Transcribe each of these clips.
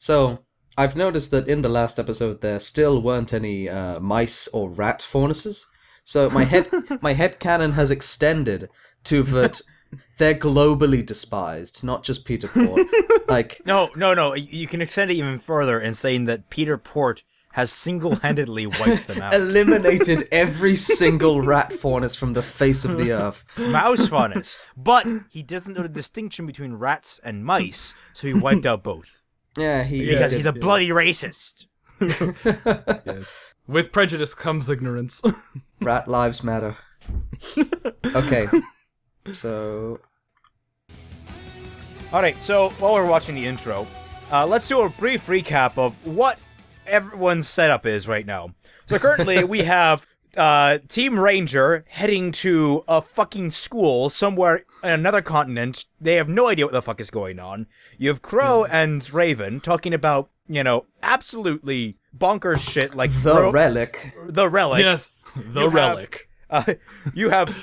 So, I've noticed that in the last episode there still weren't any mice or rat faunuses. So my headcanon has extended to that they're globally despised, not just Peter Port. Like No. You can extend it even further in saying that Peter Port has single-handedly wiped them out. eliminated every single rat faunus from the face of the earth. Mouse faunus. But he doesn't know the distinction between rats and mice, so he wiped out both. Yeah, Because he's a bloody racist. Yes. With prejudice comes ignorance. Rat lives matter. Okay. So Alright, so while we're watching the intro, let's do a brief recap of what everyone's setup is right now. So currently we have Team Ranger heading to a fucking school somewhere in another continent. They have no idea what the fuck is going on. You have Crow and Raven talking about, absolutely bonkers shit like the relic. The relic. Yes, the relic. You have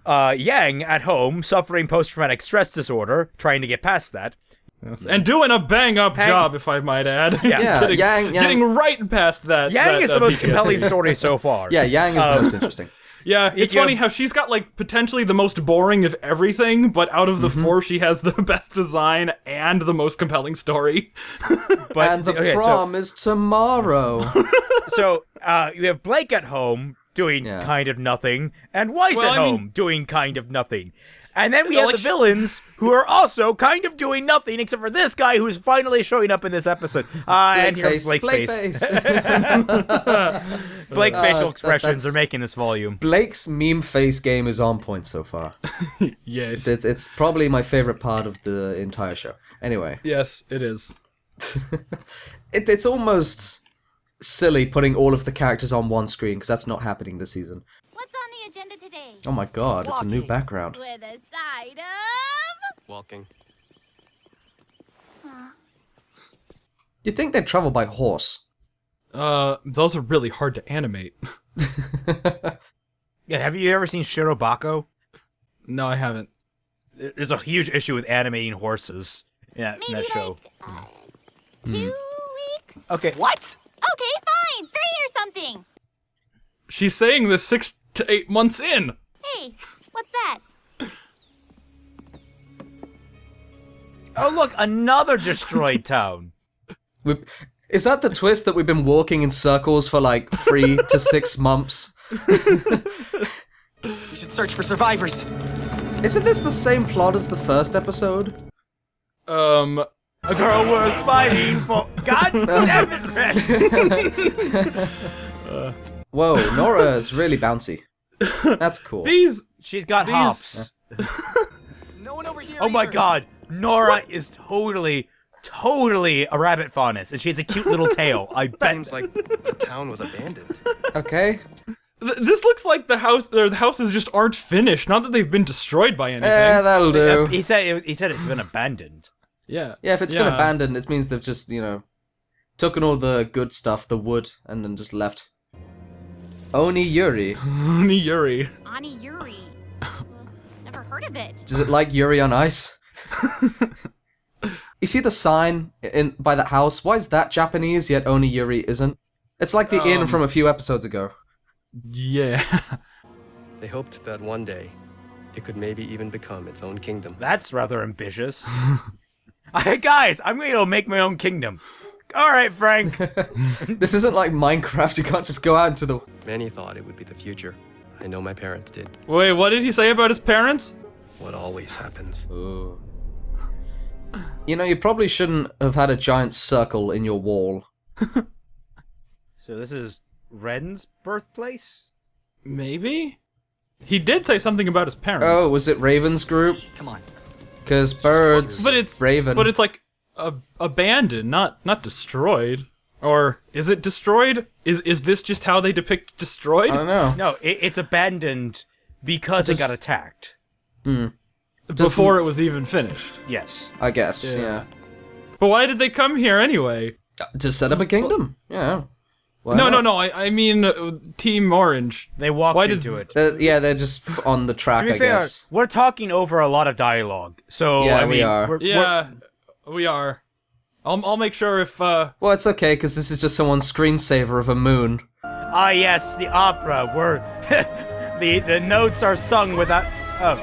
Yang at home suffering post-traumatic stress disorder, trying to get past that. Yes. And doing a bang-up job, if I might add. Yeah, getting right past that. Yang is the most PTSD. compelling story so far. Yeah, Yang is the most interesting. Yeah, it's funny how she's got, potentially the most boring of everything, but out of the four, she has the best design and the most compelling story. And the prom is tomorrow. So, you have Blake at home doing kind of nothing, and Weiss at home doing kind of nothing. And then we have the villains, who are also kind of doing nothing, except for this guy who's finally showing up in this episode. And here's Blake's face. Blake's facial expressions are making this volume. Blake's meme face game is on point so far. Yes. It's probably my favorite part of the entire show. Anyway. Yes, it is. It's almost silly putting all of the characters on one screen, because that's not happening this season. What's on the agenda today? Oh my god, it's a new background. With a side of... Walking. You'd think they'd travel by horse. Those are really hard to animate. Yeah, have you ever seen Shirobako? No, I haven't. There's a huge issue with animating horses in that show. 2 weeks? Okay. What? Okay, fine. 3 or something. She's saying this 6 to 8 months in. Hey, what's that? Oh, look, another destroyed town. Is that the twist that we've been walking in circles for 3 to 6 months? We should search for survivors. Isn't this the same plot as the first episode? A girl worth fighting for. God damn it, Red! Whoa, Nora is really bouncy. That's cool. She's got hops. No one over here. Oh my either. god, Nora is totally a rabbit faunus, and she has a cute little tail. I bet. Seems like the town was abandoned. Okay. This looks like the houses just aren't finished. Not that they've been destroyed by anything. Yeah, that'll do. He said it's been abandoned. Yeah. Yeah, if it's been abandoned, it means they've just, taken all the good stuff, the wood, and then just left. Oni Yuri. Oni Yuri. Ani Yuri. Never heard of it. Is it like Yuri on Ice? You see the sign by that house? Why is that Japanese, yet Oni Yuri isn't? It's like the inn from a few episodes ago. Yeah. They hoped that one day it could maybe even become its own kingdom. That's rather ambitious. Hey guys, I'm going to make my own kingdom. All right, Frank. This isn't like Minecraft. You can't just go out into the... Many thought it would be the future. I know my parents did. Wait, what did he say about his parents? What always happens. Ooh. You probably shouldn't have had a giant circle in your wall. So this is Ren's birthplace? Maybe? He did say something about his parents. Oh, was it Raven's group? Come on. Because birds, Raven. But it's abandoned, not destroyed. Or is it destroyed? Is this just how they depict destroyed? I don't know. No, it's abandoned because it got attacked. Before it was even finished. Yes. I guess, yeah. But why did they come here anyway? To set up a kingdom, yeah. Why No, not? I mean Team Orange. They walked into it. Yeah, they're just on the track, To be I fair, guess. we're talking over a lot of dialogue. So, Yeah, I mean, we are. We are. I'll make sure if Well, it's okay, because this is just someone's screensaver of a moon. Ah, yes, the opera, where the notes are sung without... Oh.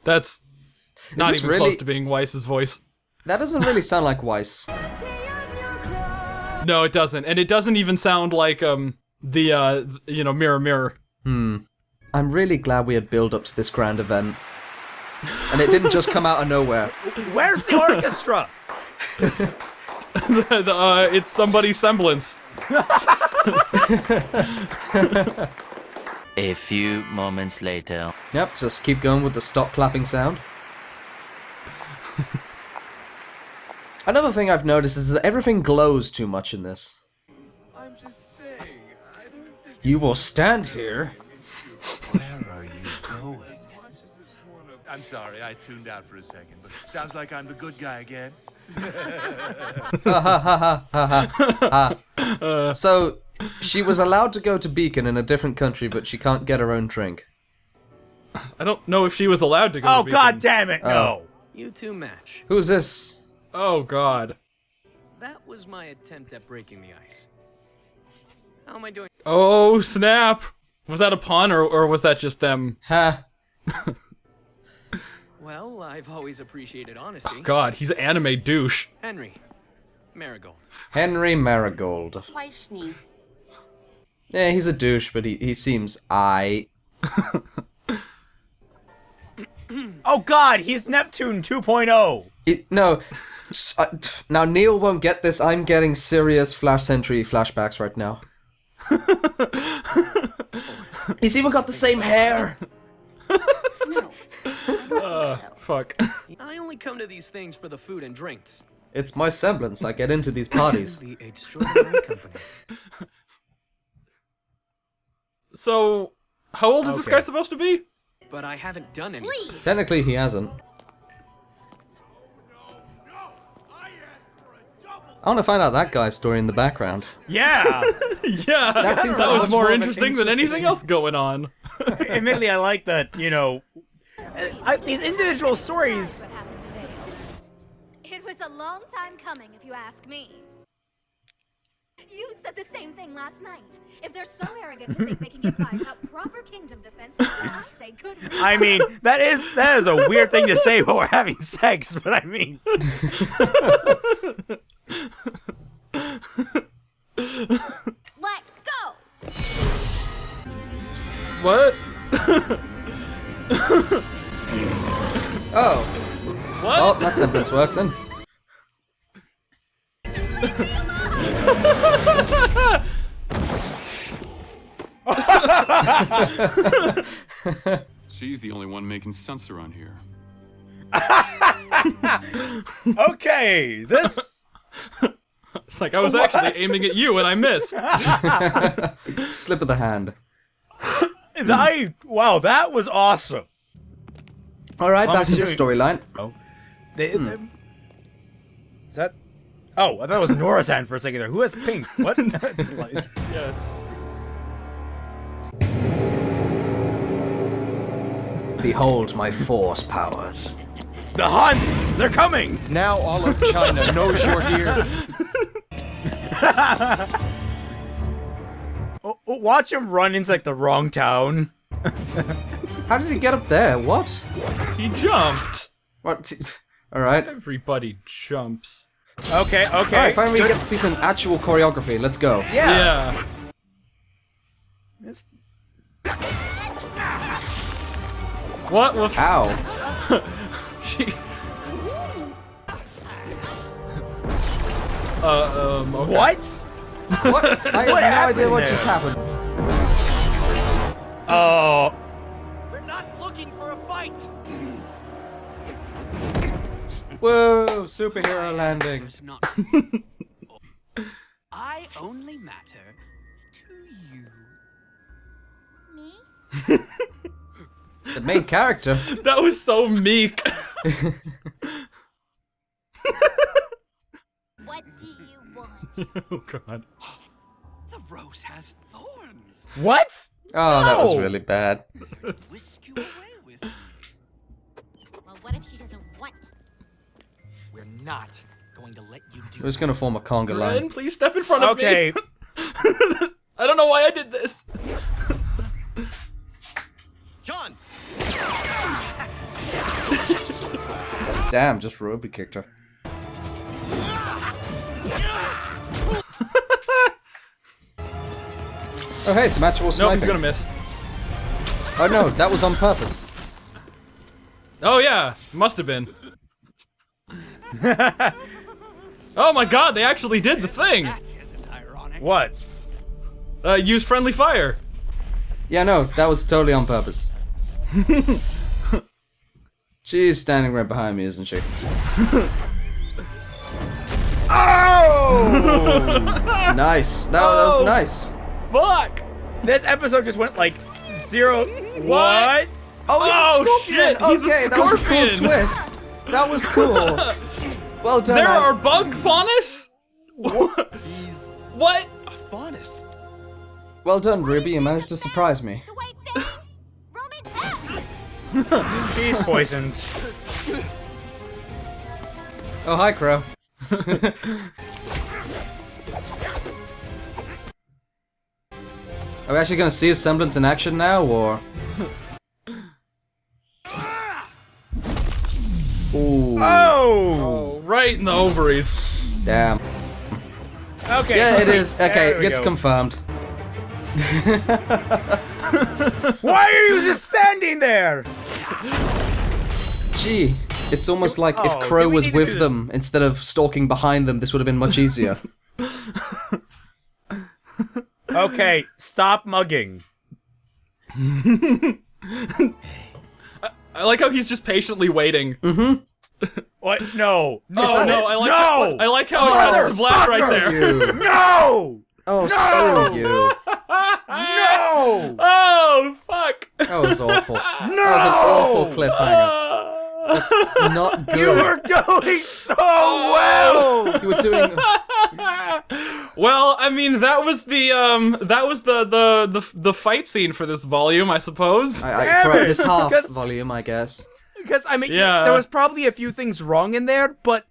that's not this even really- close to being Weiss's voice. That doesn't really sound like Weiss. No, it doesn't, and it doesn't even sound like the Mirror Mirror. I'm really glad we had build up to this grand event. And it didn't just come out of nowhere. Where's the orchestra? It's somebody's semblance. A few moments later. Yep, just keep going with the stop clapping sound. Another thing I've noticed is that everything glows too much in this. I'm just saying, I don't think You will stand here. Where are you going? I'm sorry, I tuned out for a second, but sounds like I'm the good guy again. So, she was allowed to go to Beacon in a different country, but she can't get her own drink. I don't know if she was allowed to go. Oh, to god Beacon. damn it, no. You two match. Who's this? Oh god. That was my attempt at breaking the ice. How am I doing? Oh snap! Was that a pun or was that just them? Ha. Well, I've always appreciated honesty. God, he's anime douche. Henry, Marigold. Henry Marigold. Weichny. Yeah, he's a douche, but he seems aight. Oh god, he's Neptune 2.0. No. Now, Neil won't get this. I'm getting serious Flash Sentry flashbacks right now. He's even got the same hair. No. Fuck. I only come to these things for the food and drinks. It's my semblance. I get into these parties. The extraordinary company. So, how old is this Okay. guy supposed to be? But I haven't done any. Leave. Technically, he hasn't. I want to find out that guy's story in the background. Yeah. Yeah, that, seems like was much more more of an interesting than anything else going on. Admittedly, I like that, these individual stories. What happened to Vale? It was a long time coming, if you ask me. You said the same thing last night. If they're so arrogant to think they can get by without proper kingdom defense, then I say good riddance. I mean, that is a weird thing to say while we're having sex, but I mean. Let go! What? Oh. What? Oh, that semblance works then. She's the only one making sense around here. Okay, this. It's like I was actually aiming at you and I missed. Slip of the hand. Wow, that was awesome. Alright, back to your doing- storyline. Is that? Oh, I thought it was Nora's hand for a second there. Who has pink? What? It's like- Yeah, it's... Behold my force powers. The Huns! They're coming! Now all of China knows you're here. Watch him run into like the wrong town. How did he get up there? What? He jumped. What? Alright. Everybody jumps. Okay. Alright, finally we get to see some actual choreography. Let's go. Yeah. This- What? Well, Ow. she... Okay. What? What? I have no happened idea what there? just happened. Oh. We're not looking for a fight. Whoa, superhero landing. Not. I only matter to you. Me? The main character. That was so meek. What do you want? Oh god. The rose has thorns. What? Oh, that was No. really bad. Whisk you away with me. Well, what if she doesn't want? We're not We're just gonna form a conga Ren, line. please step in front of me. Okay. I don't know why I did this. John! Damn, just RWBY kicked her. Oh hey, some actual Nope, sniping. he's gonna miss. Oh no, that was on purpose. Oh yeah, must have been. Oh my god, they actually did the thing! What? Use friendly fire. Yeah, no, that was totally on purpose. She's standing right behind me, isn't she? Oh! Nice. No, that was nice. Fuck! This episode just went like 0. What? Oh shit, he's a That was a cool scorpion! twist. That was cool. Well done. There are bug faunus? What? A faunus? Well done, RWBY. You managed to surprise me. The way Roman F. She's poisoned. Oh, hi, Crow. Are we actually gonna see a semblance in action now, or? Ooh. Oh! Oh, right in the ovaries. Damn. Okay. Yeah, it is. Okay, There it we gets go. confirmed. Why are you just standing there? Gee, it's almost like if Oh, Crow do we was need to with do them instead of stalking behind them, this would have been much easier. Okay, stop mugging. I like how he's just patiently waiting. What? No. No. Oh no, I like no! how, I like how it cuts to black right there. You. No! Oh, screw you. No! Oh fuck! That was awful. That was an awful cliffhanger. That's not good. You were going so well! You were doing. Well, I mean that was the fight scene for this volume, I suppose. For Damn it, this half because- volume, I guess. Because, I mean, Yeah. there was probably a few things wrong in there, but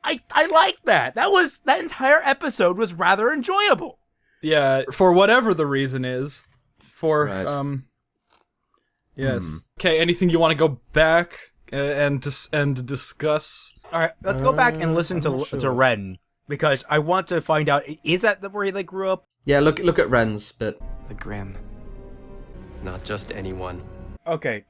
I like that. That entire episode was rather enjoyable. Yeah, for whatever the reason is. For Right. yes. Okay, anything you want to go back and discuss? All right, let's go back and listen I'm not to sure. Ren, because I want to find out, is that where they grew up? Yeah, look at Ren's bit. The Grim. Not just anyone. Okay.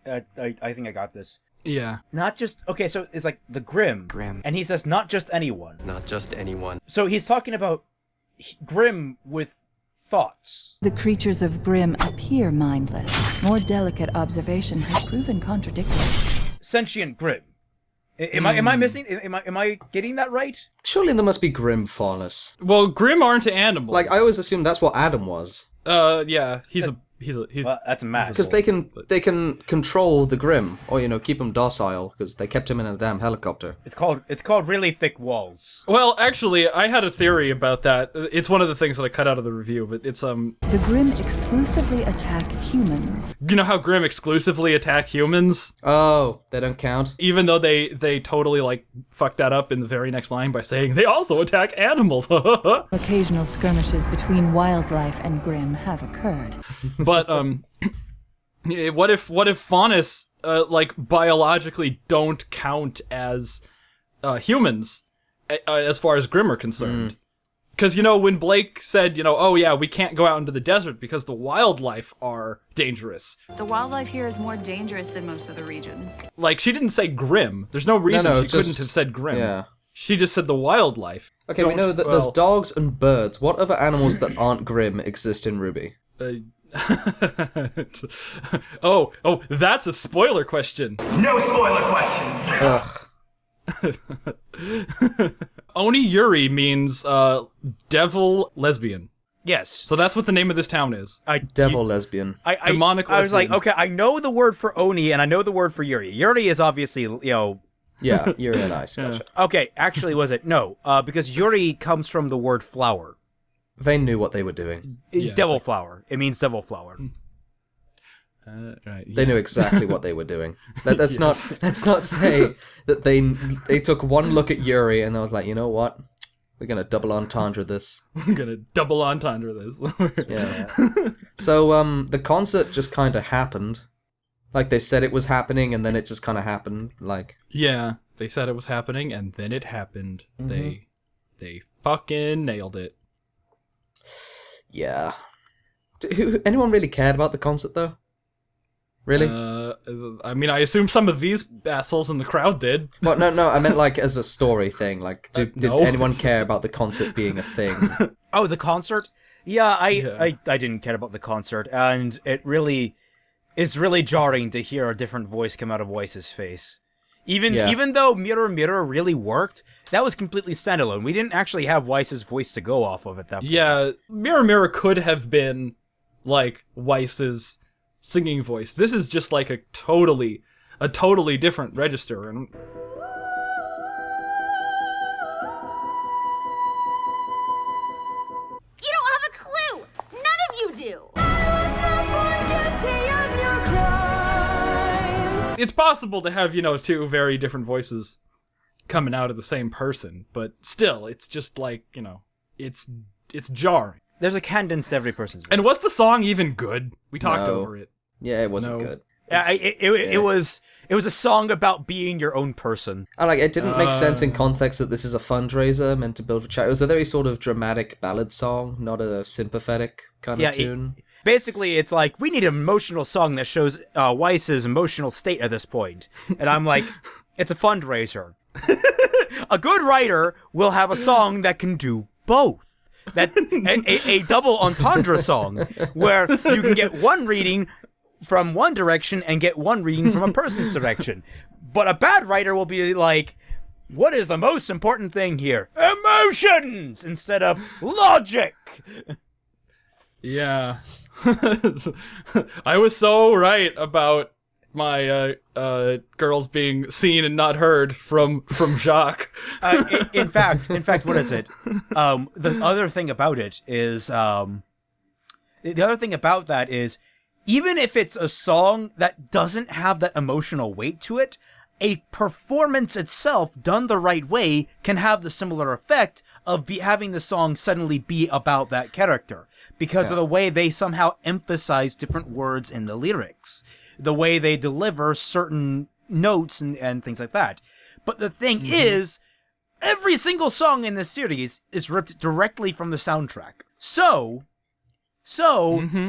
I think I got this. Yeah. Not just, okay, so it's like the Grim. Grim. And he says, not just anyone. Not just anyone. So he's talking about Grim with thoughts. The creatures of Grimm appear mindless. More delicate observation has proven contradictory. Sentient Grim. Am I missing? Am I getting that right? Surely there must be Grim faunus. Well, Grim aren't animals. Like, I always assumed that's what Adam was. Yeah, he's Well, that's a match. Because they can control the Grim, or keep them docile, because they kept him in a damn helicopter. It's called really thick walls. Well, actually, I had a theory about that. It's one of the things that I cut out of the review, but it's The Grimm exclusively attack humans. you know how Grim exclusively attack humans, Oh, they don't count. even though they totally like fucked that up in the very next line by saying they also attack animals. Occasional skirmishes between wildlife and Grimm have occurred. But what if faunus like biologically don't count as humans as far as Grimm are concerned? Because when Blake said oh yeah, we can't go out into the desert because the wildlife are dangerous. The wildlife here is more dangerous than most of the regions. Like, she didn't say Grimm. There's no reason she just- couldn't have said Grimm. Yeah. She just said the wildlife. Okay, we Don't- know that well, there's dogs and birds. What other animals that aren't Grim exist in RWBY? oh, that's a spoiler question. No spoiler questions. Ugh. Oni Yuri means lesbian. lesbian. Yes. So that's what the name of this town is. Devil lesbian. Demonic I was like, lesbian. okay, I know the word for Oni and I know the word for Yuri. Yuri is obviously, Yeah, you're in ice. Gotcha. Okay, actually, was it? No, because Yuri comes from the word flower. They knew what they were doing. Yeah, Devil flower. It means devil flower. Right. They knew exactly what they were doing. Let's not say that they took one look at Yuri and they was like, you know what? We're gonna double entendre this. We're gonna double entendre this. Yeah. So the concert just kind of happened. Like they said it was happening, and then it just kind of happened. Like yeah, they said it was happening, and then it happened. Mm-hmm. They fucking nailed it. Yeah. Anyone really cared about the concert though? Really? I mean, I assume some of these assholes in the crowd did. Well, no, I meant like as a story thing. Like, did no. anyone care about the concert being a thing? Oh, the concert? Yeah, I didn't care about the concert, and it's really jarring to hear a different voice come out of Weiss's face. Even though Mirror Mirror really worked, that was completely standalone. We didn't actually have Weiss's voice to go off of at that point. Yeah, Mirror Mirror could have been like Weiss's singing voice. This is just like a totally different register. And You don't have a clue! None of you do! it's possible to have, two very different voices coming out of the same person, but still, it's just like, it's jarring. There's a cadence to every person's voice. And was the song even good? We talked over it. Yeah, it wasn't good. It was a song about being your own person. It didn't make sense in context that this is a fundraiser meant to build for charity. It was a very sort of dramatic ballad song, not a sympathetic kind of tune. Basically, it's like, we need an emotional song that shows Weiss's emotional state at this point. And I'm like, it's a fundraiser. A good writer will have a song that can do both. A double entendre song, where you can get one reading from one direction and get one reading from a person's direction. But a bad writer will be like, what is the most important thing here? Emotions! Instead of logic! Yeah. I was so right about my girls being seen and not heard from Jacques. In fact, what is it? The other thing about it is, even if it's a song that doesn't have that emotional weight to it, a performance itself done the right way can have the similar effect of having the song suddenly be about that character because of the way they somehow emphasize different words in the lyrics, the way they deliver certain notes and things like that. But the thing is, every single song in this series is ripped directly from the soundtrack. So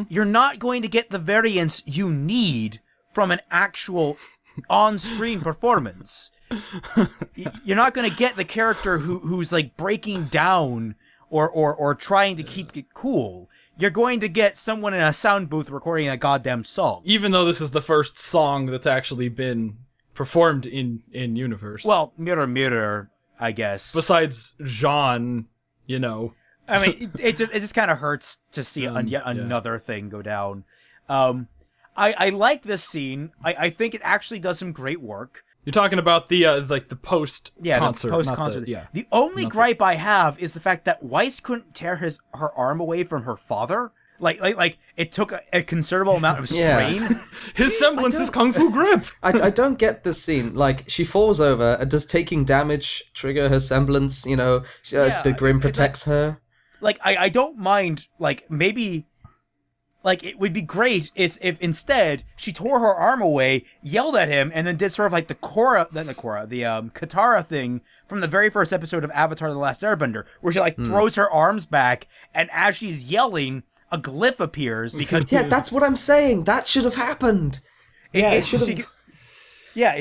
you're not going to get the variance you need from an actual on-screen performance. You're not going to get the character who's like breaking down or trying to keep it cool. You're going to get someone in a sound booth recording a goddamn song. Even though this is the first song that's actually been performed in universe. Well, Mirror Mirror, I guess. Besides Jean, I mean, it just kind of hurts to see yet another thing go down. I like this scene. I think it actually does some great work. You're talking about the post concert. The post-concert. The only gripe I have is the fact that Weiss couldn't tear her arm away from her father. Like it took a considerable amount of strain. His semblance is Kung Fu grip. I don't get this scene. Like, she falls over, and does taking damage trigger her semblance? The Grim protects her. Like, I don't mind, like, maybe... Like, it would be great if instead she tore her arm away, yelled at him, and then did sort of like the Katara thing from the very first episode of Avatar: The Last Airbender, where she throws her arms back, and as she's yelling, a glyph appears because that's what I'm saying. That should have happened. It should have.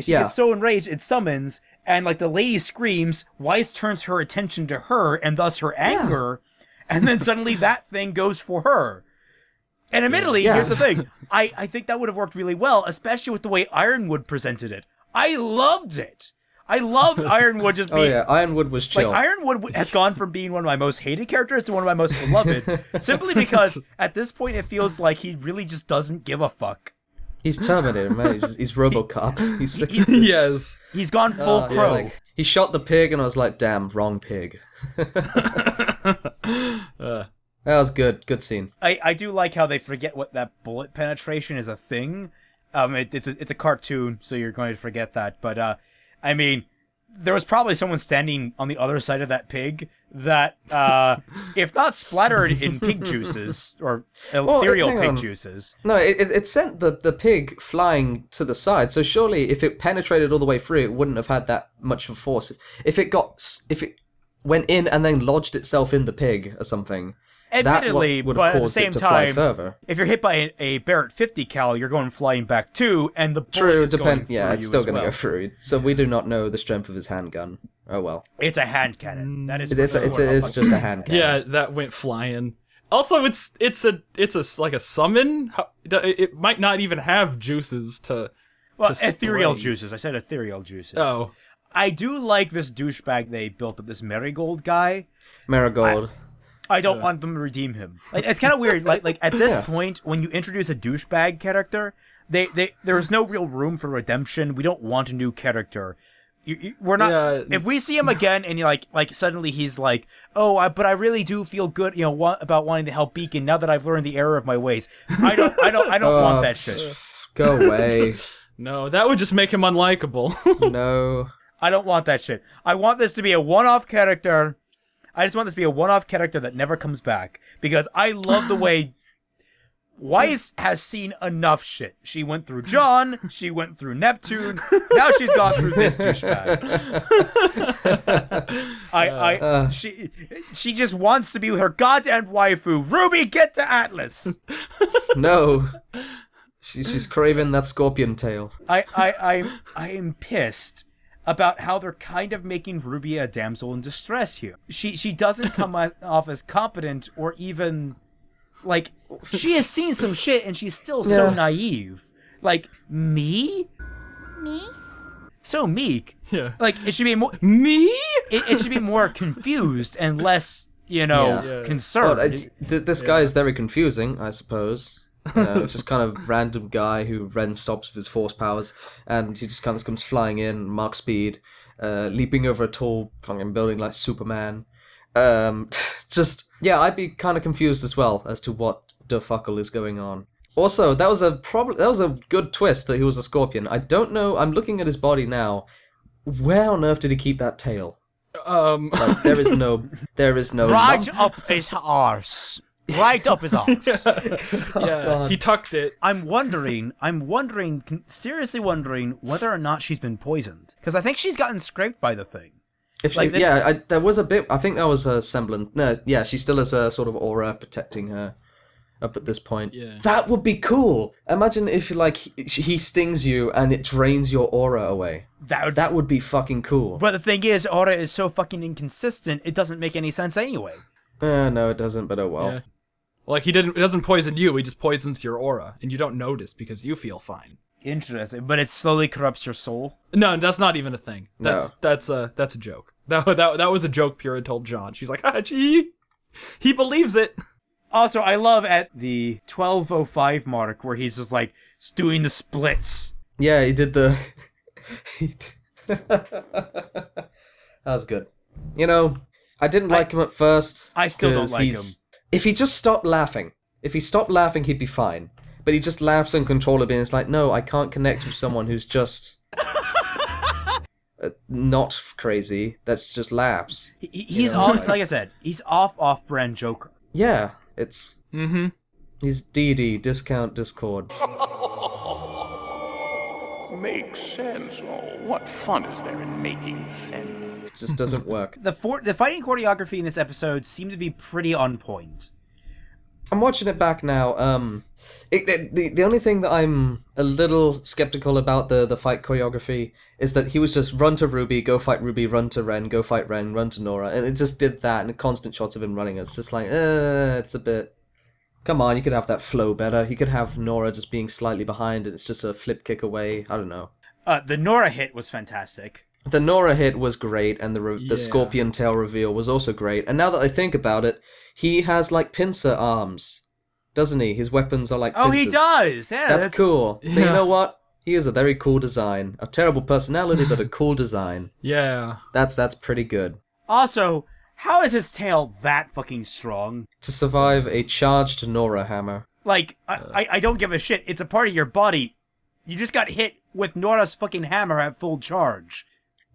She gets so enraged, it summons, and like the lady screams. Weiss turns her attention to her, and thus her anger, and then suddenly that thing goes for her. And admittedly, here's the thing. I think that would have worked really well, especially with the way Ironwood presented it. I loved it. I loved Ironwood just being... Oh yeah, Ironwood was chill. Like, Ironwood has gone from being one of my most hated characters to one of my most beloved, simply because at this point it feels like he really just doesn't give a fuck. He's Terminator, man. He's RoboCop. He's gone full Crow. He shot the pig, and I was like, damn, wrong pig. That was good. Good scene. I do like how they forget what that bullet penetration is a thing. It's a cartoon, so you're going to forget that. But I mean, there was probably someone standing on the other side of that pig that, if not splattered in pig juices or ethereal pig juices. No, it sent the pig flying to the side. So surely, if it penetrated all the way through, it wouldn't have had that much of force. If it went in and then lodged itself in the pig or something. Admittedly, but at the same time, further. If you're hit by a Barrett 50 cal, you're going flying back too, and the bullet is going through it's still going to well. go through. So we do not know the strength of his handgun. Oh well. It's a hand cannon. That is. It's just a hand cannon. Yeah, that went flying. Also, it's like a summon. It might not even have juices to. Well, to ethereal spray. juices. I said ethereal juices. Oh, I do like this douchebag they built up. This Marigold guy. Marigold. I don't want them to redeem him. Like, it's kind of weird. Like at this point, when you introduce a douchebag character, there's no real room for redemption. We don't want a new character. We're not. Yeah. If we see him again, and you like suddenly he's like, oh, but I really do feel good, about wanting to help Beacon now that I've learned the error of my ways. I don't want that shit. Go away. No, that would just make him unlikable. No. I don't want that shit. I want this to be a one-off character. I just want this to be a one-off character that never comes back. Because I love the way Weiss has seen enough shit. She went through John, she went through Neptune, now she's gone through this douchebag. She just wants to be with her goddamn waifu. Ruby, get to Atlas! No. She's craving that scorpion tail. I am pissed about how they're kind of making Ruby a damsel in distress here. She doesn't come off as competent or even, like, she has seen some shit and she's still so naive. Like, me? Me? So meek. Yeah. Like, it should be more... Me? It should be more confused and less, concerned. Well, this guy is very confusing, I suppose. Just kind of random guy who stops with his force powers, and he just kind of comes flying in, Mach speed, leaping over a tall fucking building like Superman. I'd be kind of confused as well as to what the fuckle is going on. Also, that was a good twist that he was a scorpion. I don't know. I'm looking at his body now. Where on earth did he keep that tail? Like, there is no. Right up his arse. Right up his arse. Yeah, he tucked it. I'm seriously wondering whether or not she's been poisoned. Because I think she's gotten scraped by the thing. There was a bit. I think that was a semblance. No, yeah, she still has a sort of aura protecting her up at this point. Yeah. That would be cool. Imagine if he stings you and it drains your aura away. That would be fucking cool. But the thing is, aura is so fucking inconsistent. It doesn't make any sense anyway. No, it doesn't. But oh well. Yeah. Like, it doesn't poison you, he just poisons your aura, and you don't notice because you feel fine. Interesting, but it slowly corrupts your soul? No, that's not even a thing. That's a joke. That was a joke Pura told John. She's like, gee, he believes it. Also, I love at the 12:05 mark where he's just like doing the splits. Yeah, he did the... That was good. I didn't like him at first. I still don't like him. If he just stopped laughing, he'd be fine. But he just laughs uncontrollably and it's like, no, I can't connect with someone who's just not crazy. That's just laughs. He's off, like I said, he's off-brand Joker. Yeah, it's... Mm-hmm. He's DD, discount Discord. Makes sense. Oh, what fun is there in making sense? It just doesn't work. The fighting choreography in this episode seemed to be pretty on point. I'm watching it back now. The only thing that I'm a little skeptical about the fight choreography is that he was just run to Ruby, go fight Ruby, run to Ren, go fight Ren, run to Nora, and it just did that, and constant shots of him running. It's just like, it's a bit... Come on, you could have that flow better. You could have Nora just being slightly behind, and it's just a flip kick away. I don't know. The Nora hit was fantastic. The Nora hit was great, and the scorpion tail reveal was also great. And now that I think about it, he has, like, pincer arms, doesn't he? His weapons are like pincers. Oh, he does! Yeah, that's cool. So you know what? He is a very cool design. A terrible personality, but a cool design. Yeah. That's pretty good. Also, how is his tail that fucking strong? To survive a charged Nora hammer. Like, I don't give a shit. It's a part of your body. You just got hit with Nora's fucking hammer at full charge.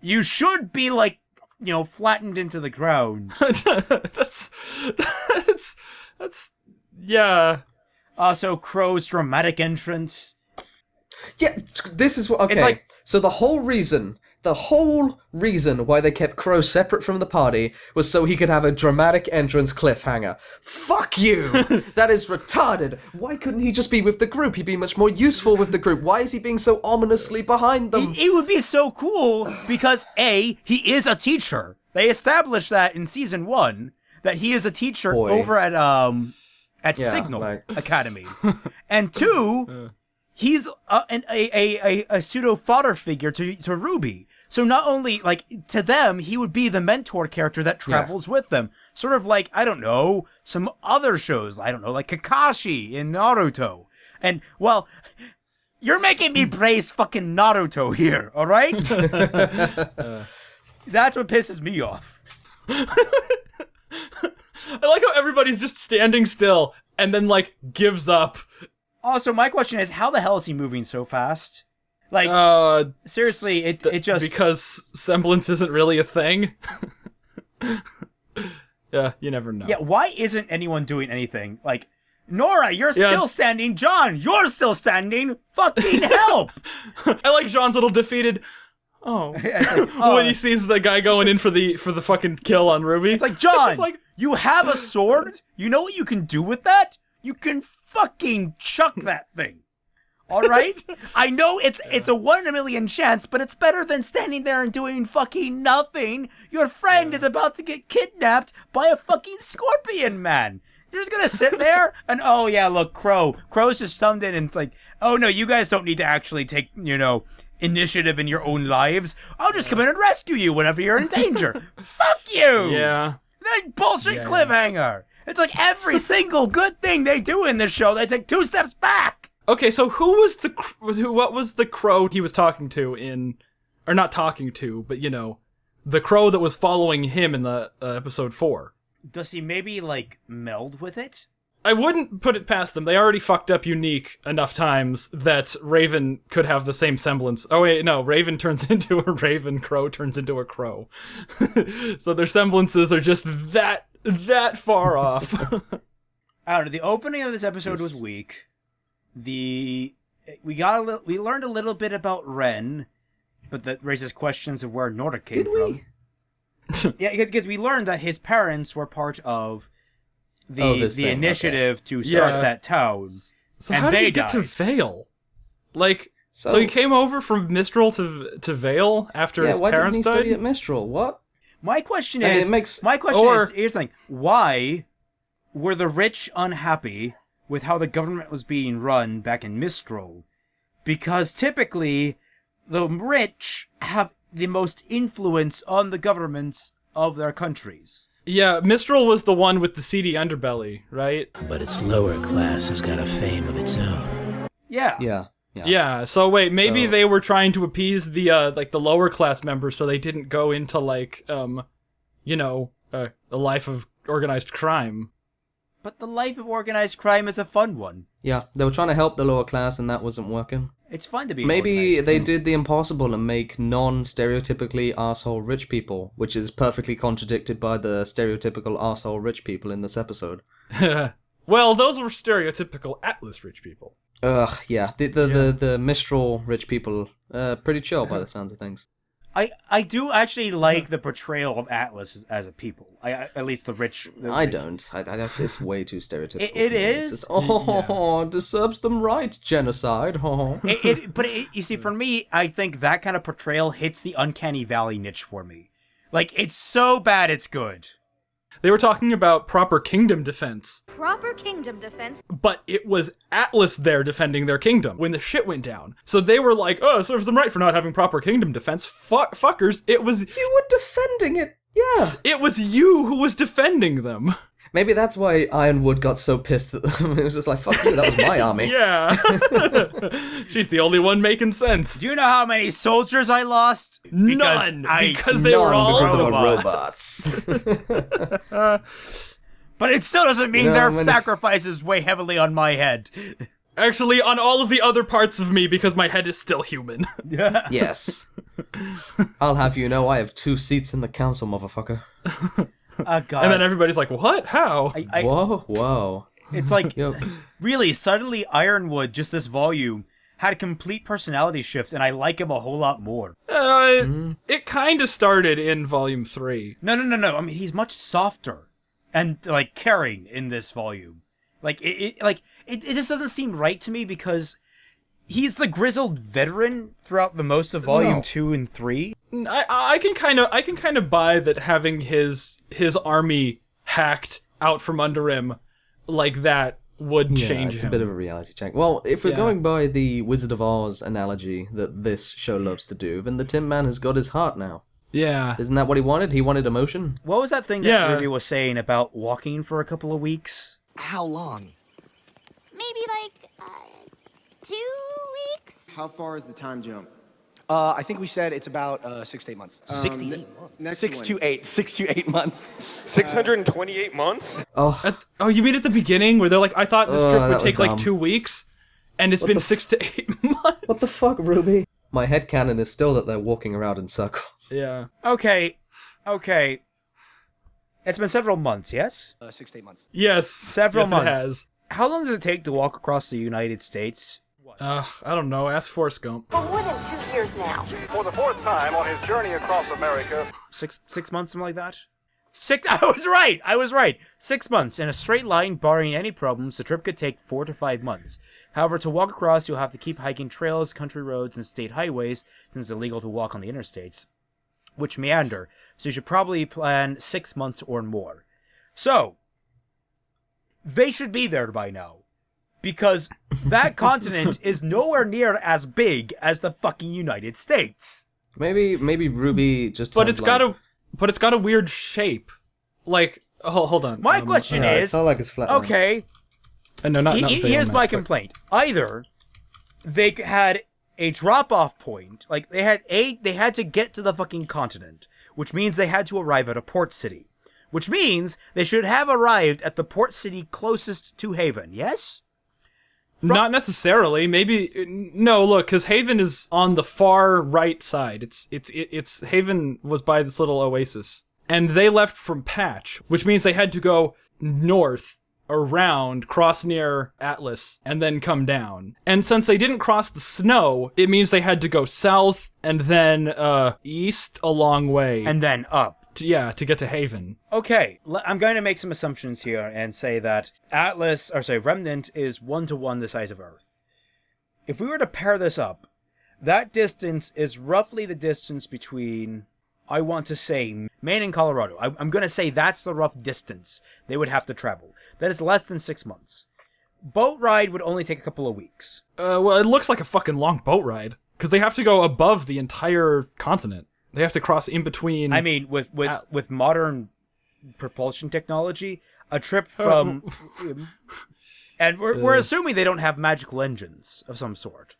You should be, like, you know, flattened into the ground. That's yeah. Also, Crow's dramatic entrance. Yeah, this is what. Okay, It's like- so the whole reason why they kept Crow separate from the party was so he could have a dramatic entrance cliffhanger. Fuck you! That is retarded. Why couldn't he just be with the group? He'd be much more useful with the group. Why is he being so ominously behind them? It would be so cool because A, he is a teacher. They established that in season 1 that he is a teacher over at Signal Academy, and 2, he's a pseudo fodder figure to RWBY. So not only, like, to them, he would be the mentor character that travels with them. Sort of like, I don't know, some other shows, I don't know, like Kakashi in Naruto. And, well, you're making me praise fucking Naruto here, alright? That's what pisses me off. I like how everybody's just standing still and then, like, gives up. Also, my question is, how the hell is he moving so fast? Like, seriously, it just... Because semblance isn't really a thing? Yeah, you never know. Yeah, why isn't anyone doing anything? Like, Nora, you're still standing. John, you're still standing. Fucking help! I like Jean's little defeated... Oh. When he sees the guy going in for the fucking kill on RWBY. It's like, John, it's like, you have a sword? You know what you can do with that? You can fucking chuck that thing. Alright? I know it's a 1 in a million chance, but it's better than standing there and doing fucking nothing. Your friend is about to get kidnapped by a fucking scorpion man. You're just gonna sit there and, oh yeah, look, Crow's just summed in and it's like, oh no, you guys don't need to actually take, you know, initiative in your own lives. I'll just come in and rescue you whenever you're in danger. Fuck you! Yeah. That bullshit cliffhanger. It's like every single good thing they do in this show, they take 2 steps back. Okay, so what was the crow he was talking to in, or not talking to, but you know, the crow that was following him in the episode 4? Does he maybe, like, meld with it? I wouldn't put it past them. They already fucked up Unique enough times that Raven could have the same semblance. Oh wait, no, Raven turns into a raven, Crow turns into a crow. So their semblances are just that far off. I don't know, the opening of this episode was weak. We learned a little bit about Ren, but that raises questions of where Nora came from. Yeah, because we learned that his parents were part of the initiative to start that town. So and how did they he get to died. Vale? Like, so he came over from Mistral to Vale after his why parents didn't he died? study at Mistral? What? My question I mean, is, it makes- here's something. Why were the rich unhappy with how the government was being run back in Mistral? Because typically, the rich have the most influence on the governments of their countries. Yeah, Mistral was the one with the seedy underbelly, right? But its lower class has got a fame of its own. Yeah. Yeah, so wait, maybe they were trying to appease the like the lower class members so they didn't go into like you know, a life of organized crime. But the life of organized crime is a fun one. Yeah, they were trying to help the lower class and that wasn't working. It's fun to be Maybe organized. they did the impossible and make non-stereotypically arsehole rich people, which is perfectly contradicted by the stereotypical arsehole rich people in this episode. Well, those were stereotypical Atlas rich people. Ugh, yeah. The Mistral rich people, pretty chill by the sounds of things. I do actually like the portrayal of Atlas as a people. At least the rich. I don't. It's way too stereotypical. It for me. is. It's just, deserves them right. Genocide. But you see, for me, I think that kind of portrayal hits the Uncanny Valley niche for me. Like, it's so bad it's good. They were talking about proper kingdom defense. Proper kingdom defense. But it was Atlas there defending their kingdom when the shit went down. So they were like, oh, it serves them right for not having proper kingdom defense. Fuckers, it was... You were defending it, yeah. It was you who was defending them. Maybe that's why Ironwood got so pissed at them. It was just like, fuck you, that was my army. Yeah. She's the only one making sense. Do you know how many soldiers I lost? None! Because they were all robots. But it still doesn't mean their sacrifices weigh heavily on my head. Actually, on all of the other parts of me, because my head is still human. Yes. I'll have you know I have 2 seats in the council, motherfucker. God. And then everybody's like, what? How? Whoa. It's like, really, suddenly Ironwood, just this volume, had a complete personality shift, and I like him a whole lot more. It kind of started in Volume 3. No. I mean, he's much softer and, like, caring in this volume. Like, it just doesn't seem right to me because he's the grizzled veteran throughout the most of Volume 2 and 3. I can kind of buy that having his army hacked out from under him like that would change it's him. a bit of a reality check. Well, if we're going by the Wizard of Oz analogy that this show loves to do, then the Tin Man has got his heart now. Yeah. Isn't that what he wanted? He wanted emotion. What was that thing that Ruby was saying about walking for a couple of weeks? How long? Maybe like 2 weeks? How far is the time jump? I think we said it's about 6 to 8 months. 6 to 8 months. Next 6 to 8. 6 to 8 months. 628 months? Oh. You mean at the beginning where they're like, I thought this trip would take like dumb. 2 weeks, and it's been 6 to 8 months. What the fuck, Ruby? My headcanon is still that they're walking around in circles. Yeah. Okay. It's been several months, yes? 6 to 8 months. Yes. Several months. It has. How long does it take to walk across the United States? I don't know. Ask Forrest Gump. For more than 2 years now. For the 4th time on his journey across America. 6 months, something like that? 6. I was right. 6 months in a straight line, barring any problems. The trip could take 4 to 5 months. However, to walk across, you'll have to keep hiking trails, country roads, and state highways, since it's illegal to walk on the interstates, which meander. So you should probably plan 6 months or more. So they should be there by now. Because that continent is nowhere near as big as the fucking United States. Maybe Ruby just. But it's got a weird shape. Like, hold on. My question is, it's not like it's flat. okay. No, not here's my complaint. Either they had a drop-off point, like they had to get to the fucking continent, which means they had to arrive at a port city, which means they should have arrived at the port city closest to Haven. Yes. Not necessarily. Maybe no. Look, because Haven is on the far right side. It's Haven was by this little oasis, and they left from Patch, which means they had to go north, around, cross near Atlas, and then come down. And since they didn't cross the snow, it means they had to go south and then east a long way, and then up. To get to Haven. Okay, I'm going to make some assumptions here and say that Remnant is 1-to-1 the size of Earth. If we were to pair this up, that distance is roughly the distance between, I want to say, Maine and Colorado. I'm going to say that's the rough distance they would have to travel. That is less than 6 months. Boat ride would only take a couple of weeks. Well, it looks like a fucking long boat ride, because they have to go above the entire continent. They have to cross in between. I mean, with modern propulsion technology, a trip from... and we're assuming they don't have magical engines of some sort.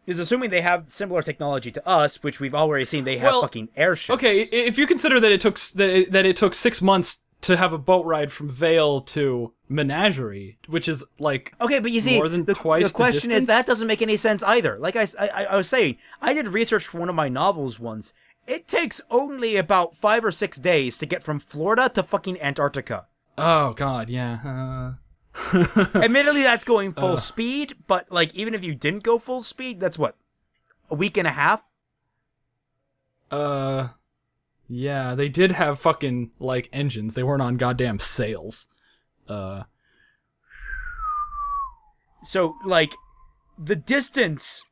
Is assuming they have similar technology to us, which we've already seen they have fucking airships. Okay, if you consider that it took 6 months to have a boat ride from Vale to Menagerie, which is like okay, but you see, more than twice the question distance? is that doesn't make any sense either. Like I was saying, I did research for one of my novels once. It takes only about 5 or 6 days to get from Florida to fucking Antarctica. Oh God, yeah. Admittedly, that's going full speed, but like even if you didn't go full speed, that's what, a week and a half. Yeah, they did have fucking like engines. They weren't on goddamn sails. So like, the distance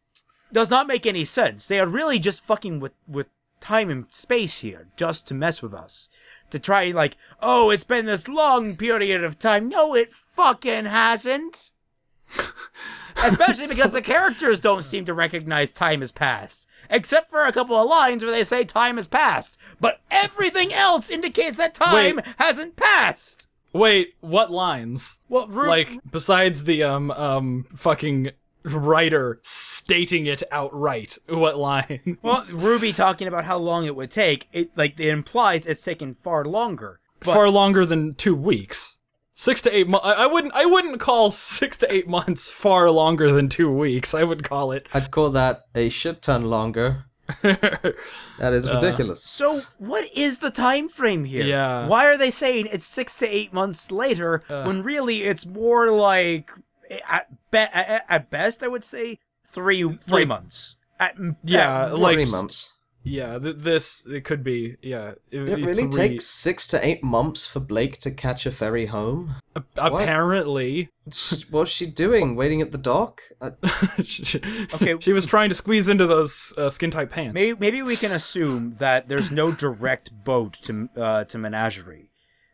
does not make any sense. They are really just fucking with time and space here, just to mess with us. To try like, oh, it's been this long period of time. No, it fucking hasn't. Especially because the characters don't seem to recognize time has passed. Except for a couple of lines where they say time has passed. But everything else indicates that time hasn't passed. Wait, what lines? Well, like, besides the, fucking writer stating it outright, what line? Well, Ruby talking about how long it would take, it implies it's taken far longer. Far longer than 2 weeks. 6 to 8 months. I wouldn't call 6 to 8 months far longer than 2 weeks. I would call it. I'd call that a shit ton longer. That is ridiculous. So what is the time frame here? Yeah. Why are they saying it's 6 to 8 months later when really it's more like at best I would say three months. At 3 months. Yeah, it could be. Yeah, it really takes 6 to 8 months for Blake to catch a ferry home. Apparently, what was she doing? Waiting at the dock? Okay, she was trying to squeeze into those skin-tight pants. Maybe we can assume that there's no direct boat to Menagerie.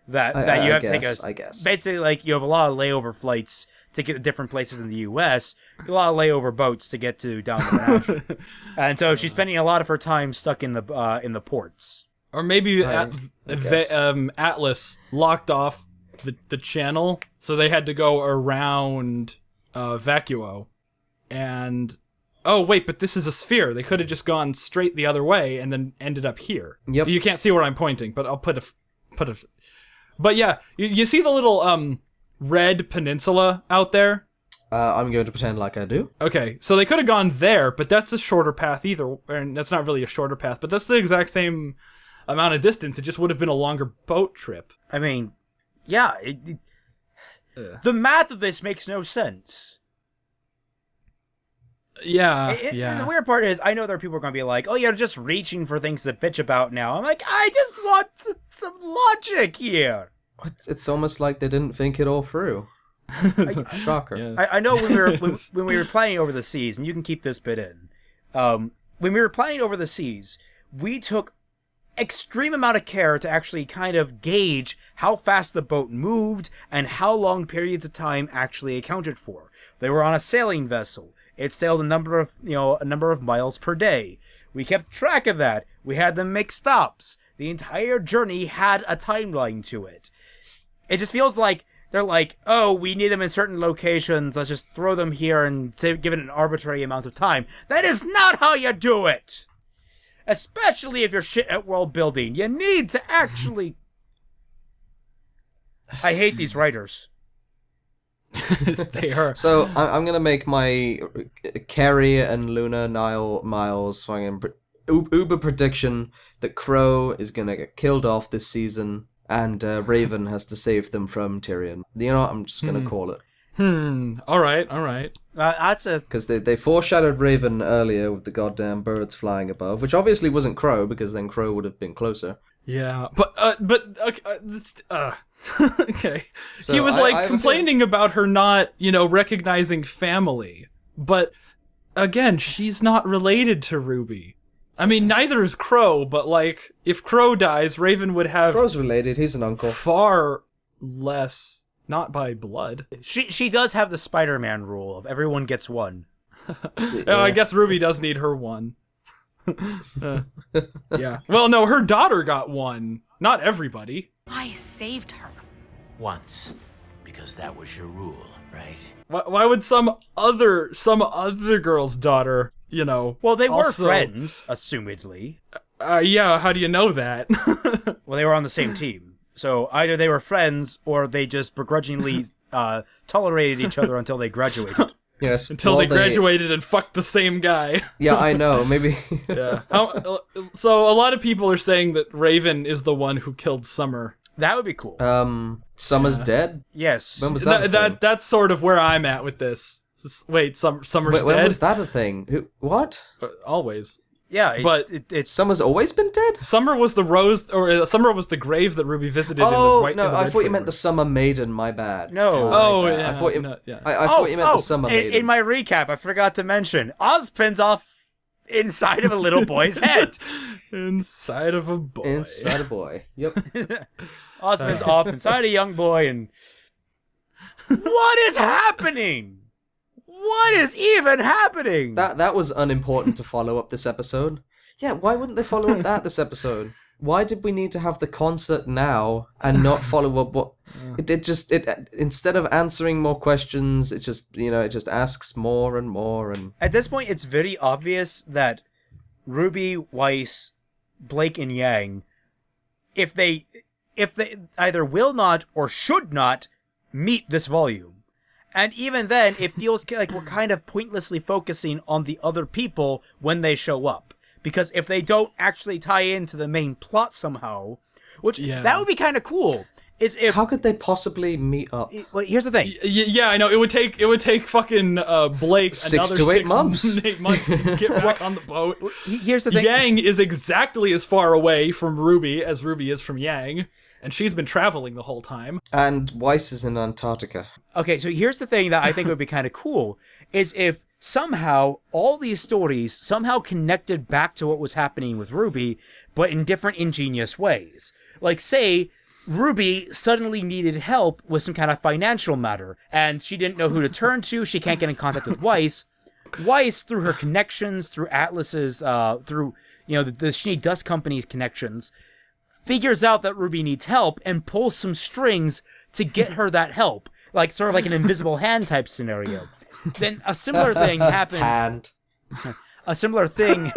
That you have to take I guess. Basically, like you have a lot of layover flights to get to different places in the U.S., a lot of layover boats to get to down the Menagerie. And so she's spending a lot of her time stuck in the ports. Or maybe Atlas locked off the channel, so they had to go around Vacuo. And oh wait, but this is a sphere. They could have just gone straight the other way and then ended up here. Yep. You can't see where I'm pointing, but I'll put a. But yeah, you see the little red peninsula out there? I'm going to pretend like I do. Okay, so they could have gone there, but that's a shorter path either, and that's not really a shorter path, but that's the exact same amount of distance. It just would have been a longer boat trip. I mean, yeah, the math of this makes no sense. Yeah, And the weird part is, I know there are people who are going to be like, oh, you're just reaching for things to bitch about now. I'm like, I just want some logic here. It's almost like they didn't think it all through. Shocker. Yes. I know when we were playing Over the Seas, and you can keep this bit in. When we were playing Over the Seas, we took extreme amount of care to actually kind of gauge how fast the boat moved and how long periods of time actually accounted for. They were on a sailing vessel. It sailed a number of miles per day. We kept track of that. We had them make stops. The entire journey had a timeline to it. It just feels like they're like, oh, we need them in certain locations. Let's just throw them here and give it an arbitrary amount of time. That is not how you do it. Especially if you're shit at world building. You need to actually... I hate these writers. They are. So I'm going to make my Carrie and Luna, Niall, Miles fucking uber prediction that Crow is going to get killed off this season. And Raven has to save them from Tyrion. You know what? I'm just going to call it. All right. That's a... Because they foreshadowed Raven earlier with the goddamn birds flying above, which obviously wasn't Crow, because then Crow would have been closer. Yeah, but okay. So he was complaining about her not, recognizing family. But again, she's not related to Ruby. I mean, neither is Crow, but if Crow dies, Raven would have... Crow's related, he's an uncle. Far less, not by blood. She does have the Spider-Man rule of everyone gets one. I guess Ruby does need her one. Yeah. Well, no, her daughter got one. Not everybody. I saved her. Once. Because that was your rule, right? Why would some other girl's daughter... Well, they were also... friends, assumedly. Yeah, how do you know that? Well, they were on the same team. So either they were friends, or they just begrudgingly tolerated each other until they graduated. Yes. Until they graduated and fucked the same guy. Yeah, I know, maybe. Yeah. So a lot of people are saying that Raven is the one who killed Summer. That would be cool. Summer's dead? Yes. When was that that's sort of where I'm at with this. Wait, Summer's dead? When was that a thing? What? Always. Yeah, but Summer's always been dead? Summer was the rose, or Summer was the grave that Ruby visited in the White no, in the I Red thought you Tree meant the Summer Maiden, my bad. No. I thought you meant the Summer Maiden. In my recap, I forgot to mention, Ozpin's off inside of a little boy's head. Inside of a boy. Inside a boy, yep. Ozpin's off inside a young boy, and... What is happening? What is even happening? That was unimportant to follow up this episode. Yeah, why wouldn't they follow up that this episode? Why did we need to have the concert now and not follow up what... It instead of answering more questions, it just asks more and more and... At this point, it's very obvious that Ruby, Weiss, Blake, and Yang, if they either will not or should not meet this volume. And even then, it feels like we're kind of pointlessly focusing on the other people when they show up. Because if they don't actually tie into the main plot somehow, which that would be kind of cool. Is if how could they possibly meet up? Well, here's the thing. Yeah, I know it would take fucking Blake 6 another to 8 months. 8 months to get back on the boat. Here's the thing. Yang is exactly as far away from RWBY as RWBY is from Yang, and she's been traveling the whole time. And Weiss is in Antarctica. Okay, so here's the thing that I think would be kind of cool is if somehow all these stories somehow connected back to what was happening with RWBY, but in different ingenious ways. Like, say, RWBY suddenly needed help with some kind of financial matter, and she didn't know who to turn to. She can't get in contact with Weiss. Weiss, through her connections, through Atlas's, through the Schnee Dust Company's connections, figures out that RWBY needs help and pulls some strings to get her that help, like sort of like an invisible hand type scenario. Then a similar thing happens. A similar thing